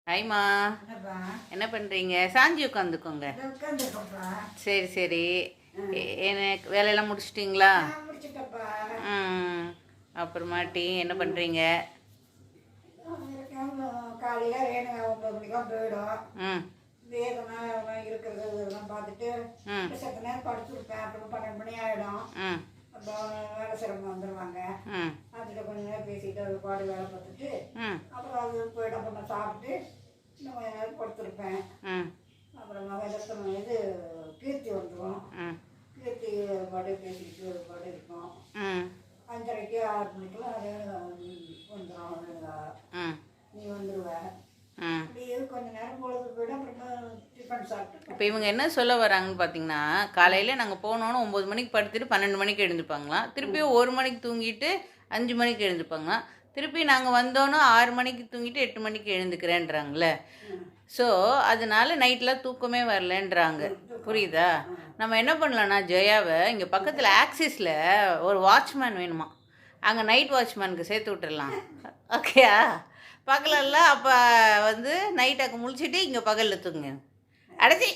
ஹாய்மா. என்ன பண்ணுறீங்க? சாஞ்சி உட்காந்துக்கோங்க. சரி சரி. எனக்கு வேலையெல்லாம் முடிச்சிட்டிங்களா? ம். அப்புறமாட்டி என்ன பண்ணுறீங்க? காலையில் வேணும் 9 மணிக்கெல்லாம் போயிடும். ம் இருக்கிறது இதெல்லாம் பார்த்துட்டு செத்த நேரம் படுத்துருப்பேன். அப்புறம் 12 மணி ஆகிடும். அப்புறம் வேலை சிரமம் வந்துடுவாங்க. அதில் கொஞ்ச நேரம் பேசிட்டு அது பாடு வேலை பார்த்துட்டு அப்புறம் அது போயிடும். அப்புறம் சாப்பிட்டு இன்னும் கொஞ்ச நேரம் படுத்துருப்பேன். அப்புறம் இது கீர்த்தி வந்துடும். கீர்த்தி பாடு பேசிக்கிட்டு ஒரு பாடு இருக்கும். 5:30க்கு 6 மணிக்கெல்லாம் அது வந்துடும். நீ வந்துடுவ. அப்படியே கொஞ்ச நேரம் பொழுது போய்டும். அப்புறமா டிஃபன் சாப்பிட்டு இப்போ இவங்க என்ன சொல்ல வராங்கன்னு பார்த்தீங்கன்னா, காலையில் நாங்கள் போனோன்னு 9 மணிக்கு படுத்துட்டு 12 மணிக்கு எழுந்துப்பாங்களாம். திருப்பியும் 1 மணிக்கு தூங்கிட்டு 5 மணிக்கு எழுந்துப்பாங்களாம். திருப்பி நாங்கள் வந்தோன்னே 6 மணிக்கு தூங்கிட்டு 8 மணிக்கு எழுந்துக்கிறேன்றாங்களே. ஸோ அதனால நைட்டில் தூக்கமே வரலன்றாங்க. புரியுதா? நம்ம என்ன பண்ணலான்னா, ஜெயாவை இங்கே பக்கத்தில் ஆக்சிஸில் ஒரு வாட்ச்மேன் வேணுமா, அங்கே நைட் வாட்ச்மேனுக்கு சேர்த்து விட்டுடலாம். ஓகேயா? பகலில் அப்போ நைட் அங்கே முழிச்சிட்டு இங்கே பகலில் தூங்க அடைச்சி